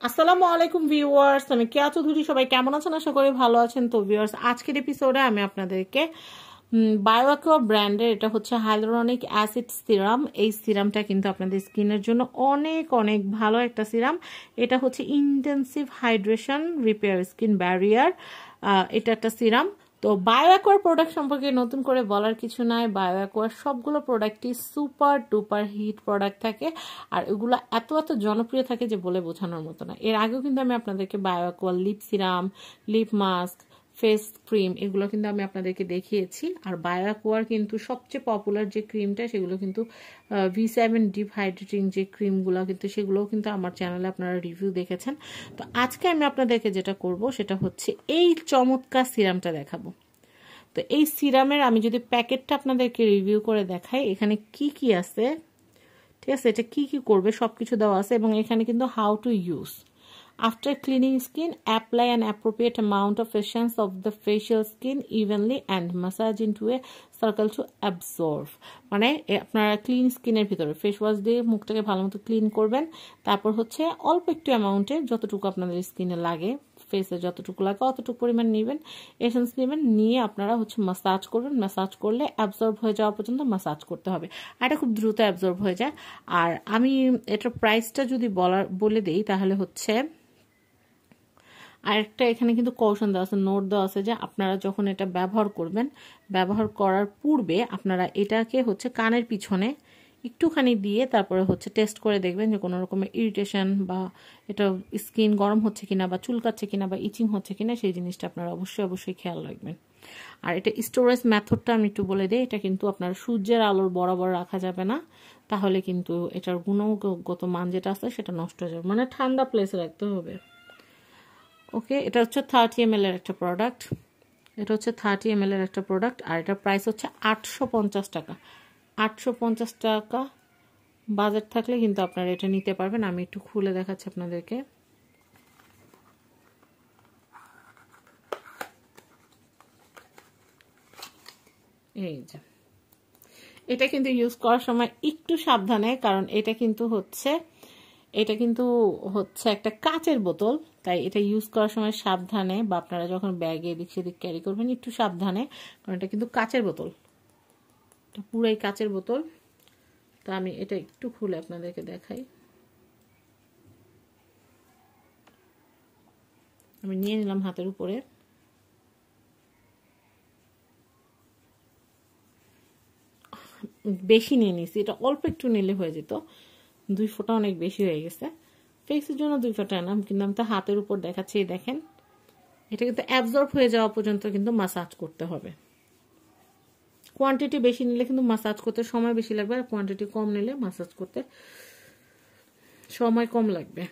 আসসালামু আলাইকুম ভিউয়ার্স, আমি কেয়া চৌধুরী। সবাই কেমন আছেন? আশা করি ভালো আছেন। তো ভিউয়ার্স, আজকের এপিসোডে আমি আপনাদেরকে বায়োঅ্যাকোয়া ব্র্যান্ডের এটা হচ্ছে হাইলোরনিক অ্যাসিড সিরাম। এই সিরামটা কিন্তু আপনাদের স্কিনের জন্য অনেক অনেক ভালো একটা সিরাম। এটা হচ্ছে intensive hydration repair skin barrier. এটা একটা সিরাম। তো বায়োঅ্যাকোয়ার প্রোডাক্ট সম্পর্কে নতুন করে বলার কিছু নাই। বায়োঅ্যাকোয়ার সবগুলো প্রোডাক্টই সুপার ডুপার হিট প্রোডাক্ট থাকে, আর এগুলো এত এত জনপ্রিয় থাকে যে বলে বোঝানোর মতো না। এর আগেও কিন্তু আমি আপনাদেরকে Bioaqua lip serum, lip mask, face cream এগুলো কিন্তু আমি আপনাদেরকে দেখিয়েছি। আর বায়োঅ্যাকোয়ার কিন্তু সবচেয়ে পপুলার যে ক্রিমটা সেগুলো কিন্তু V7 ডিপ হাইড্রেটিং যে ক্রিমগুলো কিন্তু সেগুলোও কিন্তু আমার চ্যানেলে আপনারা রিভিউ দেখেছেন। তো আজকে আমি আপনাদেরকে যেটা করব সেটা হচ্ছে এই চমৎকার সিরামটা দেখাবো। তো এই সিরামের আমি যদি প্যাকেটটা আপনাদেরকে রিভিউ করে দেখাই, এখানে কি কি আছে, ঠিক আছে, এটা কি কি করবে সব কিছু দেওয়া আছে, এবং এখানে কিন্তু how to use. After cleaning skin, apply an appropriate amount of essence of the facial skin evenly and massage into a circle to absorb. মানে আপনারা ক্লিন স্কিনের ভিতরে ফেস ওয়াশ দিয়ে মুখটাকে ভালো মতো ক্লিন করবেন। তারপর হচ্ছে অল্প একটু অ্যামাউন্টে যতটুকু আপনাদের স্কিনে লাগে, ফেসে যতটুকু লাগে অতটুকু পরিমাণ নেবেন, এসেন্স নেবেন, নিয়ে আপনারা হচ্ছে মাসাজ করবেন। মাসাজ করলে অ্যাবজর্ব হয়ে যাওয়া পর্যন্ত মাসাজ করতে হবে, আর এটা খুব দ্রুত অ্যাবজর্ব হয়ে যায়। আর আমি এটার প্রাইসটা যদি বলে দিই তাহলে হচ্ছে, আরেকটা এখানে কিন্তু কৌশল দেওয়া আছে, নোট দেওয়া আছে যে আপনারা যখন এটা ব্যবহার করবেন, ব্যবহার করার পূর্বে আপনারা এটাকে হচ্ছে কানের পিছনে একটুখানি দিয়ে তারপরে হচ্ছে টেস্ট করে দেখবেন যে কোনো রকমের ইরিটেশন বা এটা স্কিন গরম হচ্ছে কিনা বা চুলকাচ্ছে কিনা বা ইচিং হচ্ছে কিনা, সেই জিনিসটা আপনারা অবশ্যই খেয়াল রাখবেন। আর এটা স্টোরেজ মেথডটা আমি একটু বলে দিই। এটা কিন্তু আপনার সূর্যের আলোর বরাবর রাখা যাবে না, তাহলে কিন্তু এটার গুণগত মান যেটা আছে সেটা নষ্ট হয়ে যাবে, মানে ঠান্ডা প্লেসে রাখতে হবে। ওকে, এটা হচ্ছে 30 ml এর একটা প্রোডাক্ট। এটা হচ্ছে 30 ml এর একটা প্রোডাক্ট, আর এটার প্রাইস হচ্ছে 850 টাকা। 850 টাকা বাজেট থাকলে কিন্তু আপনারা এটা নিতে পারবেন। আমি একটু খুলে দেখাচ্ছি আপনাদেরকে। এই যে, এটা কিন্তু ইউজ করার সময় একটু সাবধানে, কারণ এটা কিন্তু হচ্ছে একটা কাচের বোতল, তাই এটা ইউজ করার সময় সাবধানে, বা আপনারা যখন ব্যাগে এদিক সেদিক ক্যারি করবেন একটু সাবধানে, কারণ এটা কিন্তু কাচের বোতল, এটা পুরাই কাচের বোতল। তো আমি এটা একটু খুলে আপনাদেরকে দেখাই। আমি নিয়ে নিলাম হাতের উপরে। বেশি নিয়ে নিয়েছি, এটা অল্প একটু নিলে হয়ে যেত, 2 ফোঁটা অনেক বেশি হয়ে গেছে। ফেসের জন্য 2 ফোঁটা না, কিন্তু আমি তো হাতের উপর দেখাচ্ছি। দেখেন, এটা কিন্তু অ্যাবজর্ব হয়ে যাওয়া পর্যন্ত কিন্তু মাসাজ করতে হবে। কোয়ান্টিটি বেশি নিলে কিন্তু মাসাজ করতে সময় বেশি লাগবে, আর কোয়ান্টিটি কম নিলে মাসাজ করতে সময় কম লাগবে।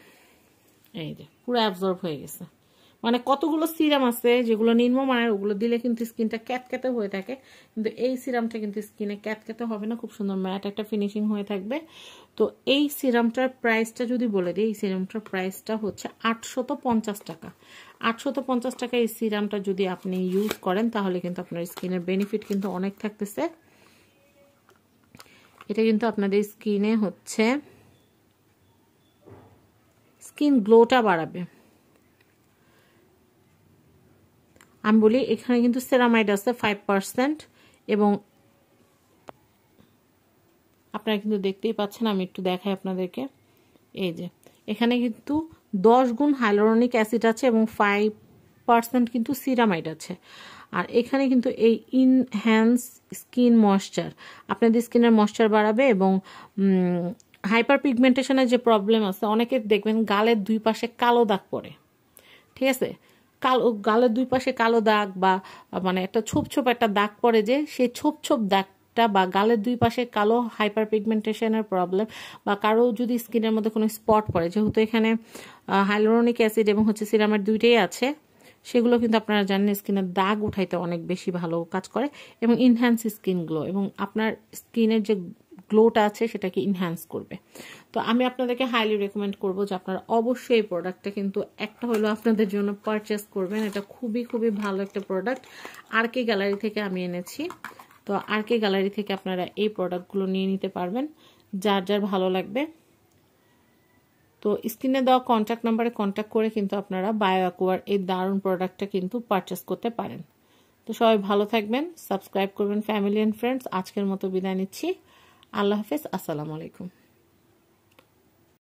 এই যে পুরো অ্যাবজর্ব হয়ে গেছে। মানে কতগুলো সিরাম আছে যেগুলো নিম্নমানের, ওগুলো দিলে কিন্তু স্কিনটা ক্যাতক্যাতে হয়ে থাকে, কিন্তু এই সিরামটা কিন্তু স্কিনে ক্যাতক্যাতে হবে না, খুব সুন্দর ম্যাট একটা ফিনিশিং হয়ে থাকবে। তো এই সিরামটার প্রাইসটা যদি বলে দিই, এই সিরামটার প্রাইসটা হচ্ছে 850 টাকা। 850 টাকা এই সিরামটা যদি আপনি ইউজ করেন তাহলে কিন্তু আপনার স্কিনের বেনিফিট কিন্তু অনেক থাকতেছে। এটা কিন্তু আপনাদের স্কিনে হচ্ছে স্কিন গ্লোটা বাড়াবে। আমি বলি, এখানে কিন্তু সেরামাইড আছে 5%, এবং আপনারা কিন্তু দেখতেই পাচ্ছেন, আমি একটু দেখাই আপনাদেরকে। এই যে, এখানে কিন্তু 10 গুণ হাইলোরনিক অ্যাসিড আছে এবং 5% কিন্তু সিরামাইড আছে। আর এখানে কিন্তু এই ইনহ্যান্স স্কিন ময়েশ্চার, আপনাদের স্কিনের ময়েশ্চার বাড়াবে, এবং হাইপার পিগমেন্টেশনের যে প্রবলেম আছে, অনেকে দেখবেন গালের 2 পাশে কালো দাগ পড়ে, ঠিক আছে, গালের 2 পাশে কালো দাগ, বা মানে একটা ছোপ ছোপ একটা দাগ পড়ে, যে সেই ছোপ ছোপ দাগটা, বা গালের 2 পাশে কালো হাইপার পিগমেন্টেশনের প্রবলেম, বা কারো যদি স্কিনের মধ্যে কোনো স্পট পড়ে, যেহেতু এখানে হাইলোরনিক অ্যাসিড এবং হচ্ছে সিরামের দুইটাই আছে, সেগুলো কিন্তু আপনারা জানেন স্কিনের দাগ উঠাইতে অনেক বেশি ভালো কাজ করে, এবং ইনহ্যান্স স্কিন গ্লো, এবং আপনার স্কিনের যে গ্লোটা আছে সেটাকে ইনহ্যান্স করবে। তো আমি আপনাদেরকে হাইলি রেকমেন্ড করবো যে আপনারা অবশ্যই এই প্রোডাক্টটা কিন্তু একটা হলো আপনাদের জন্য পারচেস করবেন। এটা খুবই খুবই ভালো একটা প্রোডাক্ট, RK গ্যালারি থেকে আমি এনেছি। তো RK গ্যালারি থেকে আপনারা এই প্রোডাক্টগুলো নিয়ে নিতে পারবেন, যার যার ভালো লাগবে। তো স্ক্রিনে দেওয়া কন্ট্যাক্ট নাম্বারে কন্ট্যাক্ট করে কিন্তু আপনারা বায়ো অ্যাকোয়ার এই দারুণ প্রোডাক্টটা কিন্তু পারচেস করতে পারেন। তো সবাই ভালো থাকবেন, সাবস্ক্রাইব করবেন ফ্যামিলি অ্যান্ড ফ্রেন্ডস। আজকের মতো বিদায় নিচ্ছি। আল্লাহ হাফেজ, আসসালামু আলাইকুম।